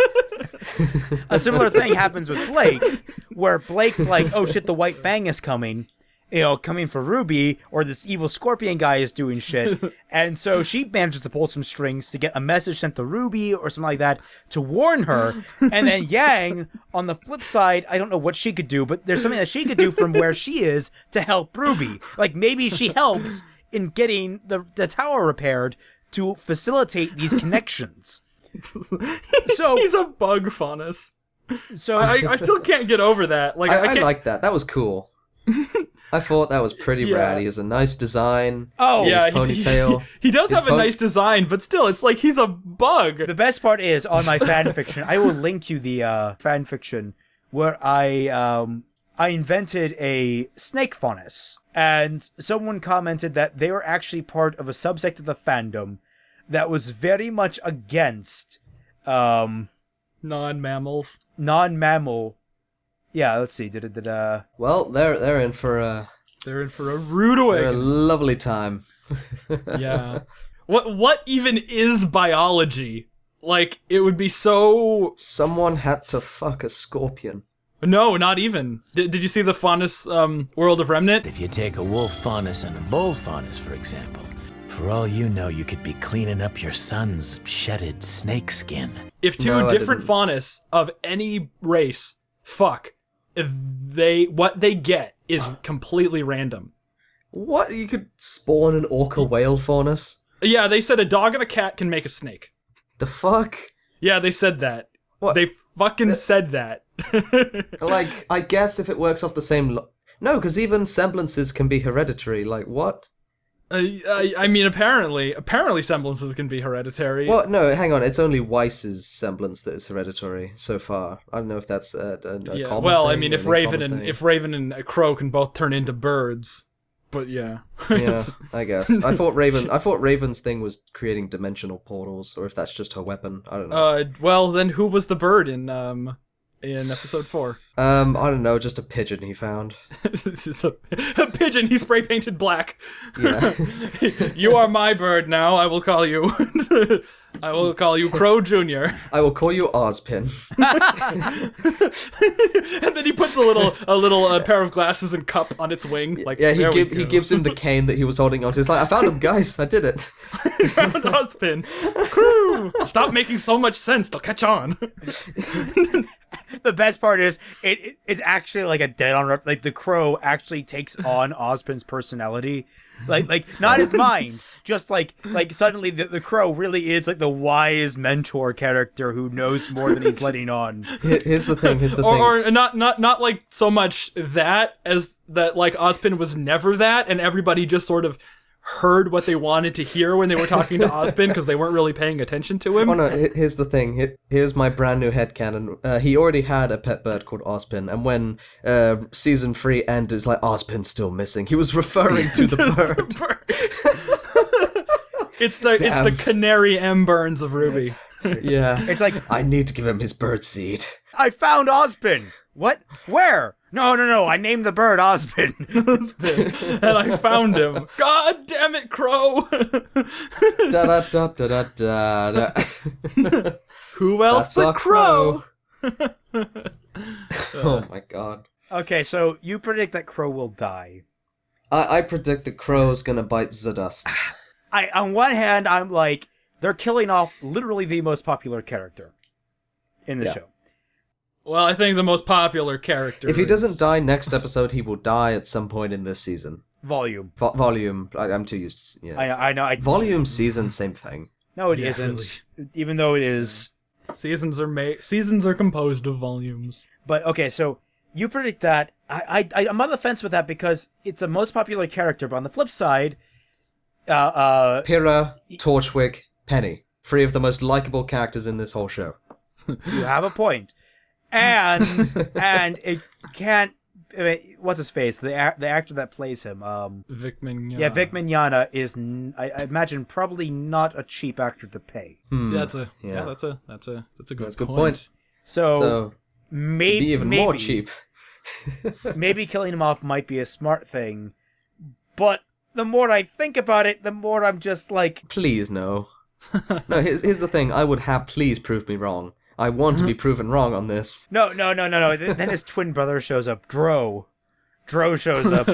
happens with Blake, where Blake's like, "Oh shit, the White Fang is coming, coming for RWBY, or this evil Scorpion guy is doing shit," and so she manages to pull some strings to get a message sent to RWBY or something like that to warn her. And then Yang, on the flip side, I don't know what she could do, but there's something that she could do from where she is to help RWBY. Like maybe she helps in getting the tower repaired to facilitate these connections. So he's a bug, Faunus. So I still can't get over that. Like I like that. That was cool. I thought that was pretty rad. He has a nice design. Oh, yeah, his ponytail. He does have a nice design, but still, it's like he's a bug. The best part is on my fanfiction. I will link you the fanfiction where I invented a snake faunus, and someone commented that they were actually part of a subsect of the fandom that was very much against non-mammals. Non-mammal. Yeah, let's see. Well, they're in for a rude awakening. A lovely time. Yeah. What even is biology? Like, it would be so... Someone had to fuck a scorpion. No, not even. Did you see the faunus World of Remnant? If you take a wolf faunus and a bull faunus, for example, for all you know, you could be cleaning up your son's shedded snake skin. If two different faunus of any race fuck, what they get is completely random. What? You could spawn an orca whale faunus? Yeah, they said a dog and a cat can make a snake. The fuck? Yeah, they said that. What? They fucking said that. Like, I guess if it works off the same... No, because even semblances can be hereditary. Like, what? I mean, apparently semblances can be hereditary. Well, no, hang on. It's only Weiss's semblance that is hereditary so far. I don't know if that's a common well, thing, I mean, if Raven and a Crow can both turn into birds, but yeah. Yeah, I guess. I thought Raven's thing was creating dimensional portals, or if that's just her weapon. I don't know. Well, then who was the bird in episode 4? I don't know, just a pigeon he found. This is a pigeon he spray painted black. Yeah. You are my bird now. I will call you Crow Jr. I will call you Ozpin. And then he puts a little pair of glasses and cup on its wing. Like, yeah, he gives him the cane that he was holding onto. He's like, I found him, guys. I did it. I found Ozpin. Crew! Stop making so much sense. They'll catch on. The best part is it's actually like a dead on like the Crow actually takes on Ozpin's personality, like not his mind, just like suddenly the Crow really is like the wise mentor character who knows more than he's letting on. Here's the thing. Or not like so much that as that like Ozpin was never that, and everybody just sort of heard what they wanted to hear when they were talking to Ozpin because they weren't really paying attention to him. Oh no, here's the thing. Here's my brand new headcanon. He already had a pet bird called Ozpin, and when season 3 ended, it's like, Ozpin's still missing. He was referring to the bird. It's the Canary M. Burns of RWBY. Yeah. It's like, I need to give him his bird seed. I found Ozpin. What? Where? No. I named the bird Ozpin. And I found him. God damn it, Crow. Da. Who else That's but Crow? Oh my god. Okay, so you predict that Crow will die. I predict that Crow's gonna bite Zadust. On one hand, I'm like, they're killing off literally the most popular character in the show. Well, I think the most popular character. If he doesn't die next episode, he will die at some point in this season. Volume. Volume. I'm too used to... Yeah. I know. Volume, season, same thing. No, it isn't. Really. Even though it is... Seasons are composed of volumes. But, okay, so you predict that. I'm on the fence with that because it's a most popular character, but on the flip side... Pyrrha, Torchwick, Penny. 3 of the most likable characters in this whole show. You have a point. And it can't... I mean, what's his face? The actor that plays him. Vic Mignogna. Yeah, Vic Mignogna is, I imagine, probably not a cheap actor to pay. That's a good point. So maybe to be even more cheap. Maybe killing him off might be a smart thing, but the more I think about it, the more I'm just like, please no. No, here's the thing. I would have please prove me wrong. I want to be proven wrong on this. No. Then his twin brother shows up, Dro. Dro shows up.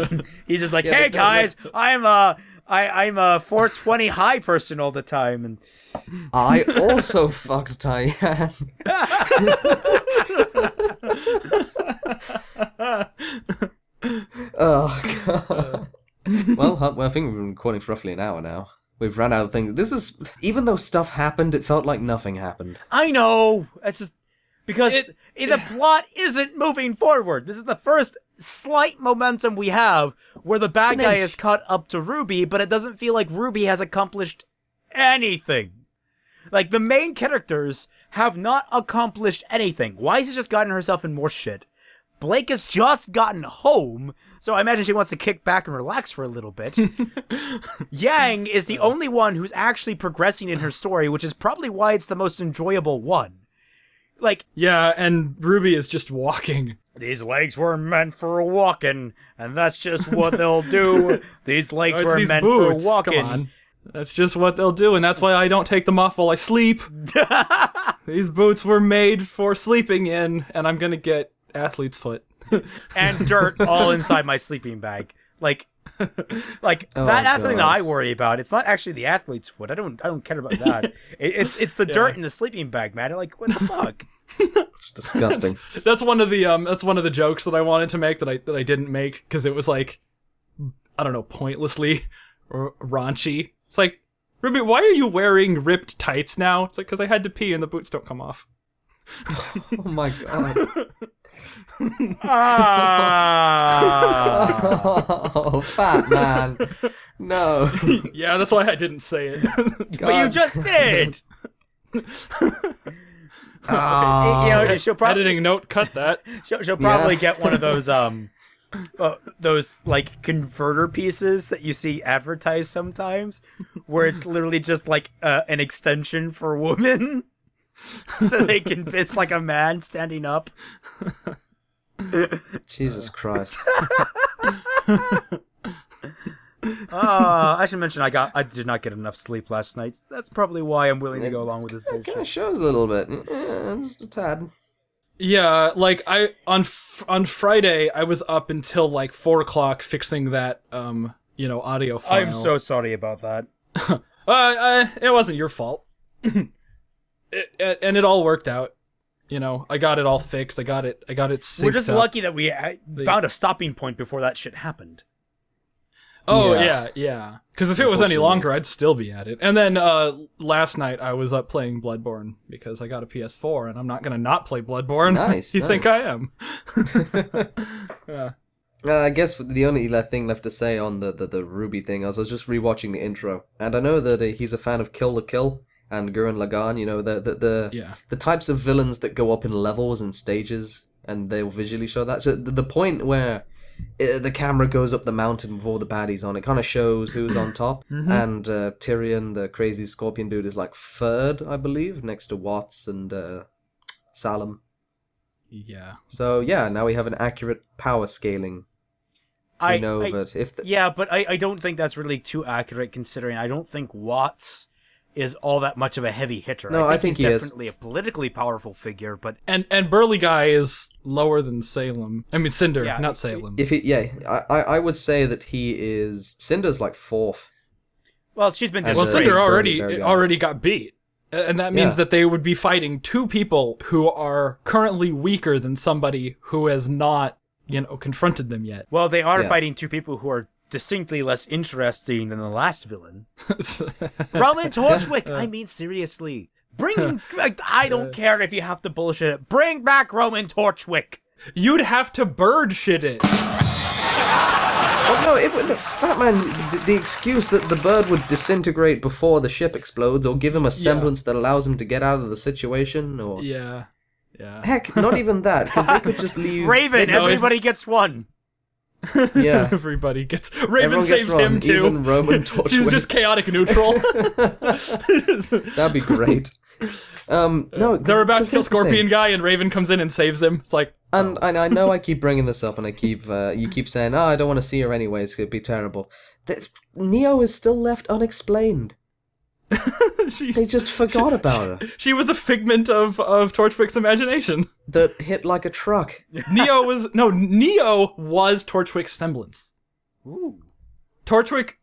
He's just like, hey guys, I'm a 420 high person all the time, and I also fucked Diane. Oh god. Well, I think we've been recording for roughly an hour now. We've run out of things. This is... Even though stuff happened, it felt like nothing happened. I know! It's just... Because the plot isn't moving forward. This is the first slight momentum we have where the bad guy is caught up to RWBY, but it doesn't feel like RWBY has accomplished anything. Like, the main characters have not accomplished anything. Weiss has just gotten herself in more shit. Blake has just gotten home, so I imagine she wants to kick back and relax for a little bit. Yang is the only one who's actually progressing in her story, which is probably why it's the most enjoyable one. Like, yeah, and RWBY is just walking. These legs were meant for walking, and that's just what they'll do. These legs were meant for walking. Come on. That's just what they'll do, and that's why I don't take them off while I sleep. These boots were made for sleeping in, and I'm gonna get athlete's foot. And dirt all inside my sleeping bag. That's the thing that I worry about. It's not actually the athlete's foot. I don't care about that. It's the dirt in the sleeping bag, man. Like, what the fuck? It's disgusting. That's one of the jokes that I wanted to make that I didn't make because it was like, I don't know, pointlessly raunchy. It's like, RWBY, why are you wearing ripped tights now? It's like, because I had to pee and the boots don't come off. Oh my god. Oh, fat man. No. Yeah, that's why I didn't say it. But you just did. She'll probably editing note. Cut that. She'll probably get one of those like converter pieces that you see advertised sometimes, where it's literally just like an extension for women. So they can piss like a man standing up. Jesus Christ. I should mention I did not get enough sleep last night. That's probably why I'm willing to go along with this bullshit. It kind of shows a little bit. Yeah, just a tad. Yeah, like on Friday I was up until like 4:00 fixing that audio file. I'm so sorry about that. It wasn't your fault. And it all worked out. I got it all fixed. I got it synced. We're just lucky that we found a stopping point before that shit happened. Oh, yeah. Because if it was any longer, I'd still be at it. And then last night, I was up playing Bloodborne because I got a PS4, and I'm not going to not play Bloodborne. Nice. You think I am? Yeah. I guess the only thing left to say on the RWBY thing, I was just rewatching the intro, and I know that he's a fan of Kill la Kill and Gurren Lagann, the types of villains that go up in levels and stages, and they'll visually show that. So the point where the camera goes up the mountain with all the baddies on, it kind of shows who's on top, and Tyrion, the crazy scorpion dude, is like third, I believe, next to Watts and Salem. Yeah. So yeah, now we have an accurate power scaling. But I don't think that's really too accurate, considering I don't think Watts is all that much of a heavy hitter. No, I think he's he is. definitely a politically powerful figure, but And Burly Guy is lower than Salem. I mean Cinder, Yeah, not Salem. I would say that he is Cinder's like 4th. well, she's been Well, Well, disgraced. Cinder already got beat. And that means that they would be fighting 2 people who are currently weaker than somebody who has not, confronted them yet. Well, they are fighting 2 people who are distinctly less interesting than the last villain. Roman Torchwick! I mean, seriously. Bring, I don't care if you have to bullshit it. Bring back Roman Torchwick! You'd have to bird shit it. Well, no, Fatman, the excuse that the bird would disintegrate before the ship explodes, or give him a semblance that allows him to get out of the situation, or... Yeah. Heck, not even that, because they could just leave... Raven, everybody gets one! Yeah. Everybody gets... Raven Everyone saves gets one, him, too. even Roman Torchwick. She's just chaotic neutral. That'd be great. No, They're about to because kill here's the thing. Scorpion Guy, and Raven comes in and saves him. It's like... And I know I keep bringing this up, and I keep you keep saying, I don't want to see her anyways, it'd be terrible. Neo is still left unexplained. They just forgot about her. She was a figment of Torchwick's imagination. That hit like a truck. Neo was Torchwick's semblance. Ooh. Torchwick,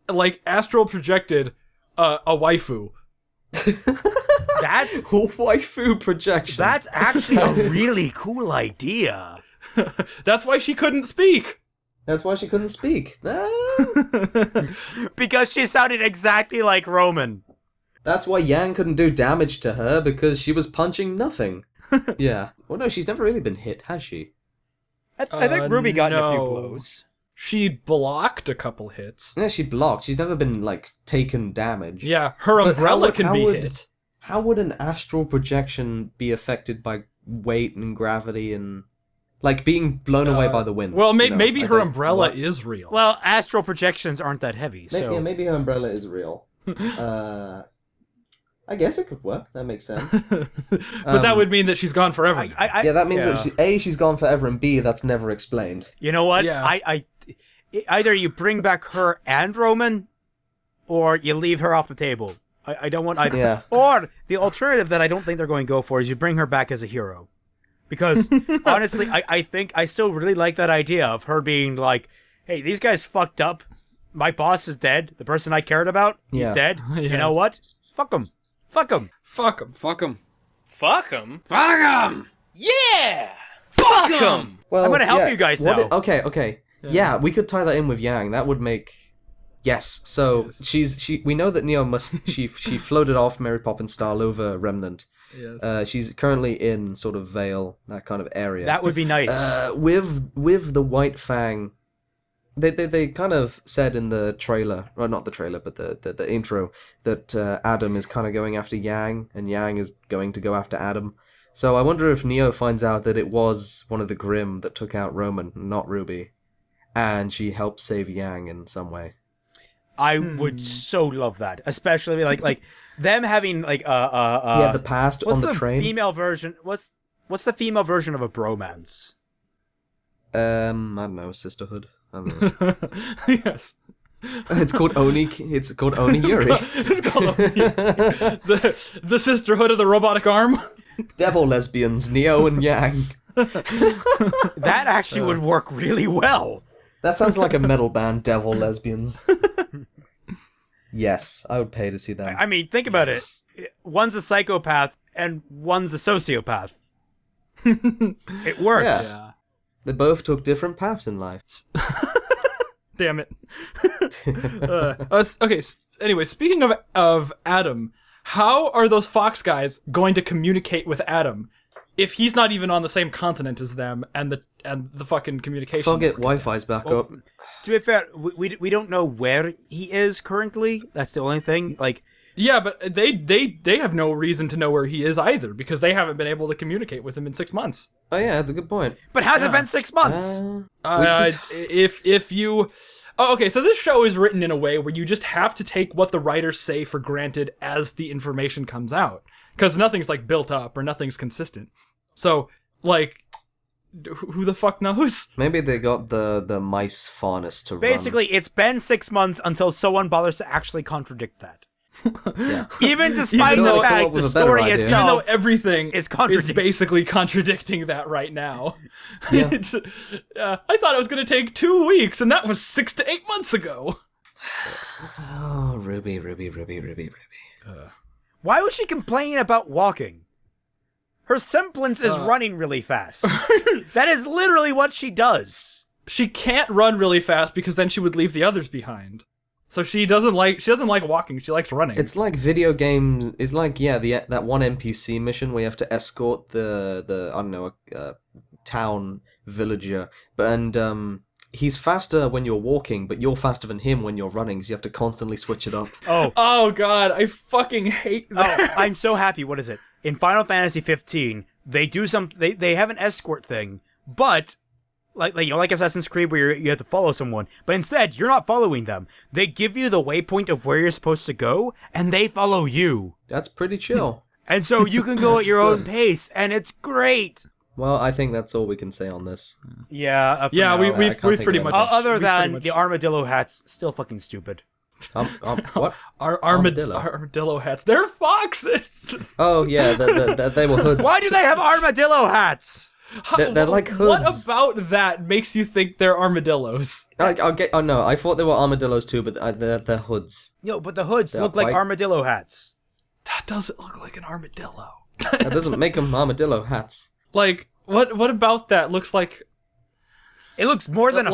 like, astral projected a waifu. That's a waifu projection. That's actually a really cool idea. That's why she couldn't speak. That's why she couldn't speak. Because she sounded exactly like Roman. That's why Yang couldn't do damage to her, because she was punching nothing. Yeah. Well, no, she's never really been hit, has she? I think Ruby got in a few no. blows. She blocked a couple hits. Yeah, she blocked. She's never been, like, taken damage. Yeah, her But umbrella can be hit. How would an astral projection be affected by weight and gravity and... Like, being blown away by the wind? Well, you know? maybe I her think- umbrella what? is real. Well, astral projections aren't that heavy, so... Yeah, maybe her umbrella is real. I guess it could work. That makes sense. But that would mean that she's gone forever. Yeah, that means that she's gone forever, and B, that's never explained. You know what? Yeah. Either you bring back her and Roman, or you leave her off the table. I don't want either. Yeah. Or the alternative that I don't think they're going to go for is you bring her back as a hero. Because, honestly, I think I still really like that idea of her being like, hey, these guys fucked up. My boss is dead. The person I cared about, he's dead. Yeah. You know what? Fuck him. Fuck him. Fuck him. Fuck him. Fuck him? Fuck him! Yeah! Fuck him! Well, I'm gonna help you guys now. Okay. Yeah, we could tie that in with Yang. That would make... Yes, so we know that Neo she floated off Mary Poppins style over Remnant. Yes. She's currently in sort of Vale, that kind of area. That would be nice. With the White Fang, they kind of said in the trailer, well, not the trailer, but the intro, that Adam is kind of going after Yang, and Yang is going to go after Adam. So I wonder if Neo finds out that it was one of the Grimm that took out Roman, not Ruby, and she helped save Yang in some way. I would so love that, especially like them having like the past on the train. Female version? What's the female version of a bromance? I don't know, sisterhood. I don't know. Yes. It's called Oni. It's called Onigiri. It's called Onigiri. The sisterhood of the robotic arm. Devil lesbians, Neo and Yang. That actually would work really well. That sounds like a metal band, Devil Lesbians. Yes, I would pay to see that. I mean, think about it. One's a psychopath and one's a sociopath. It works. Yeah. They both took different paths in life. Damn it. Okay, anyway, speaking of Adam, how are those Fox guys going to communicate with Adam if he's not even on the same continent as them and the fucking communication? Forget Wi-Fi's back up. To be fair, we don't know where he is currently. That's the only thing. Like, yeah, but they have no reason to know where he is either because they haven't been able to communicate with him in 6 months. Oh yeah, that's a good point. But has it been 6 months? If you... Oh, okay, so this show is written in a way where you just have to take what the writers say for granted as the information comes out. Because nothing's, like, built up or nothing's consistent. So, like, who the fuck knows? Maybe they got the mice faunus to Basically, it's been 6 months until someone bothers to actually contradict that. Even despite Even though the I come fact up with the a better story idea. Even itself though everything is basically contradicting that right now. Yeah. I thought it was going to take 2 weeks, and that was 6 to 8 months ago. Oh, Ruby. Why was she complaining about walking? Her semblance is running really fast. That is literally what she does. She can't run really fast because then she would leave the others behind. So she doesn't like walking. She likes running. It's like video games. It's like that one NPC mission where you have to escort the I don't know town villager, he's faster when you're walking, but you're faster than him when you're running, so you have to constantly switch it up. Oh god, I fucking hate that. Oh, I'm so happy. What is it? In Final Fantasy 15, they do they have an escort thing, but like Assassin's Creed where you have to follow someone, but instead you're not following them. They give you the waypoint of where you're supposed to go, and they follow you. That's pretty chill. And so you can go at your own pace, and it's great. Well, I think that's all we can say on this. Yeah, we've pretty much. Other than the armadillo hats, still fucking stupid. What? Armadillo hats. They're foxes. Oh yeah, they were hoods. Why do they have armadillo hats? They're like hoods. What about that makes you think they're armadillos? Oh no, I thought they were armadillos too, but they're hoods. But the hoods look like armadillo hats. That doesn't look like an armadillo. That doesn't make them armadillo hats. Like, what about that looks like? It looks more than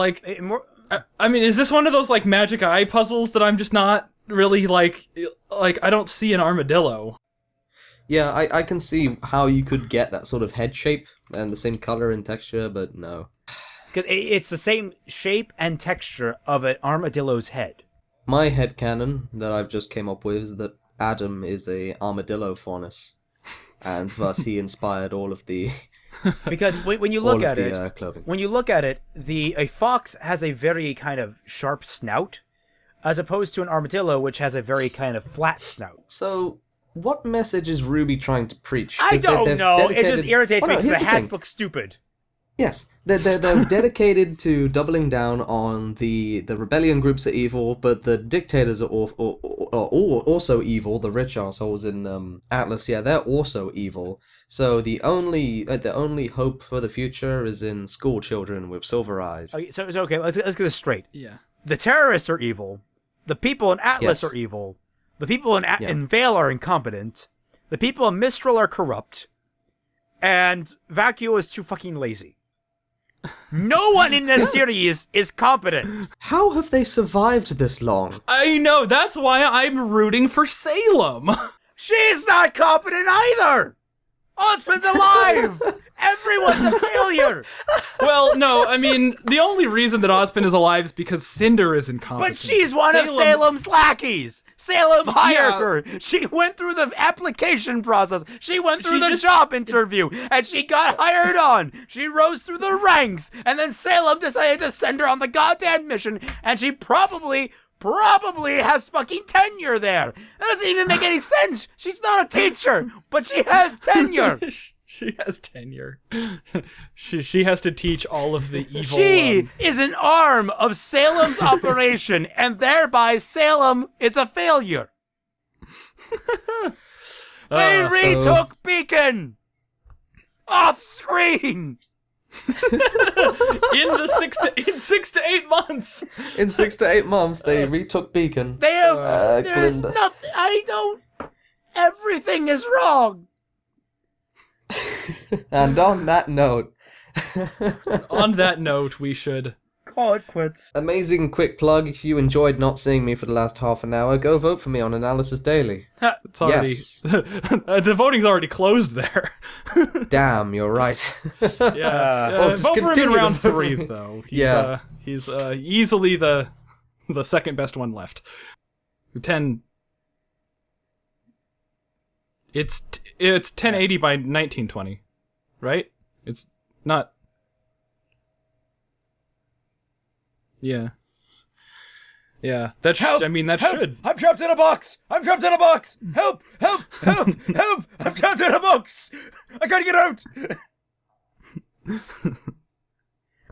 I mean, is this one of those like magic eye puzzles that I'm just not really like I don't see an armadillo. Yeah, I can see how you could get that sort of head shape and the same color and texture, but no. Because it's the same shape and texture of an armadillo's head. My headcanon that I've just came up with is that Adam is a armadillo faunus, and thus he inspired all of the... Because when you look at it, clothing. When you look at it, a fox has a very kind of sharp snout, as opposed to an armadillo, which has a very kind of flat snout. So, what message is RWBY trying to preach? I don't know. It just irritates me because the hats look stupid. Yes, they're dedicated to doubling down on the rebellion groups are evil, but the dictators are also evil. The rich assholes in Atlas, yeah, they're also evil. So the only hope for the future is in school children with silver eyes. Okay, so okay, let's get this straight. Yeah, the terrorists are evil. The people in Atlas are evil. The people in Vale are incompetent. The people in Mistral are corrupt. And Vacuo is too fucking lazy. No one in this series is competent. How have they survived this long? I know, that's why I'm rooting for Salem. She's not competent either! Osmond's alive! Everyone's a failure! Well, no, I mean, the only reason that Osmond is alive is because Cinder is incompetent. But she's one of Salem's lackeys! Salem hired her! She went through the application process! She went through the job interview! And she got hired on! She rose through the ranks! And then Salem decided to send her on the goddamn mission, and she probably has fucking tenure there. That doesn't even make any sense. She's not a teacher, but she has tenure. She has tenure. She has to teach all of the evil. She is an arm of Salem's operation, and thereby Salem is a failure. They retook Beacon off screen. in 6 to 8 months. In 6 to 8 months, they retook Beacon. They have. There's Glinda. nothing. Everything is wrong. And on that note, we should call it quits. Amazing quick plug. If you enjoyed not seeing me for the last half an hour, go vote for me on Analysis Daily. It's already the voting's already closed there. Damn, you're right. Yeah, just vote for him in continue round to- 3 though. He's easily the second best one left. 10. It's 1080 by 1920, right? It's not. Yeah. That Help! that Help! should. I'm trapped in a box. Help! Help! I'm trapped in a box. I gotta get out.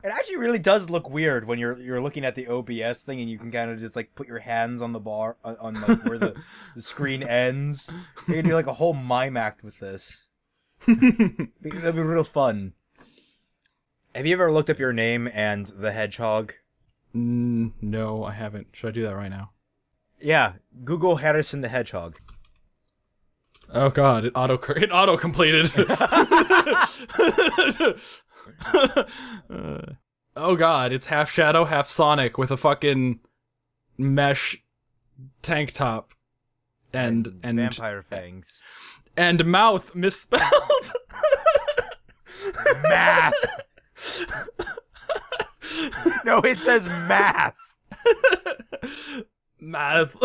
It actually really does look weird when you're looking at the OBS thing and you can kind of just like put your hands on the bar on like where the screen ends. You can do like a whole mime act with this. That'd be real fun. Have you ever looked up your name and the hedgehog? No, I haven't. Should I do that right now? Yeah, Google Harrison the Hedgehog. Oh god, it auto completed. Oh god, it's half Shadow, half Sonic with a fucking mesh tank top and vampire fangs and mouth misspelled. Math. No, it says math. Math.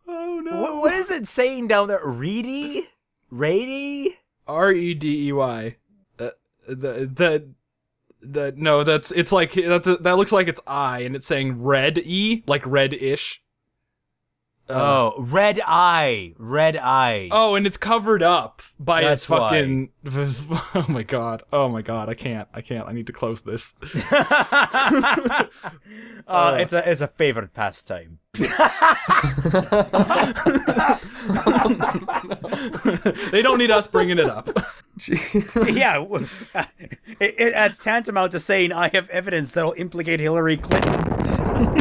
Oh no. What is it saying down there? Reedy? Rady? REDEY. No, it's like that looks like it's I, and it's saying red E, like red-ish. Red eye. Red eyes. Oh, and it's covered up by That's his fucking. Oh my god. I can't. I need to close this. It's a favorite pastime. They don't need us bringing it up. Yeah, it's tantamount to saying I have evidence that'll implicate Hillary Clinton.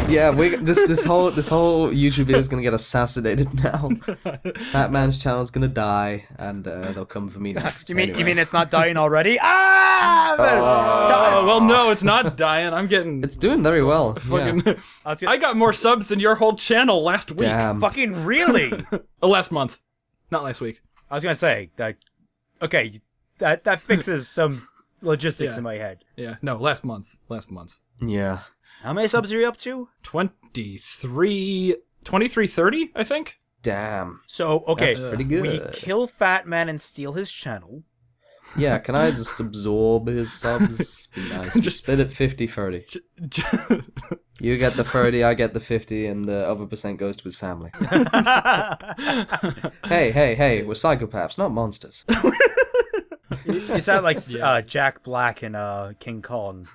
Yeah, this whole YouTube video is gonna get assassinated now. Fat Man's channel is gonna die, and they'll come for me next. You mean it's not dying already? Ah! Well, no, it's not dying. It's doing very well. Fucking, Yeah. I got more subs than your whole channel last week. Damn. Fucking really? Last month, not last week. I was gonna say that. Okay, that fixes some logistics in my head. Yeah, no, last month. Yeah. How many subs are you up to? 2330, I think. Damn. So, okay, That's pretty good. we kill Fat Man and steal his channel. Yeah, can I just absorb his subs? Be nice. Just split it 50-30. You get the 30, I get the 50, and the other percent goes to his family. Hey, we're psychopaths, not monsters. You sound like Jack Black in King Kong.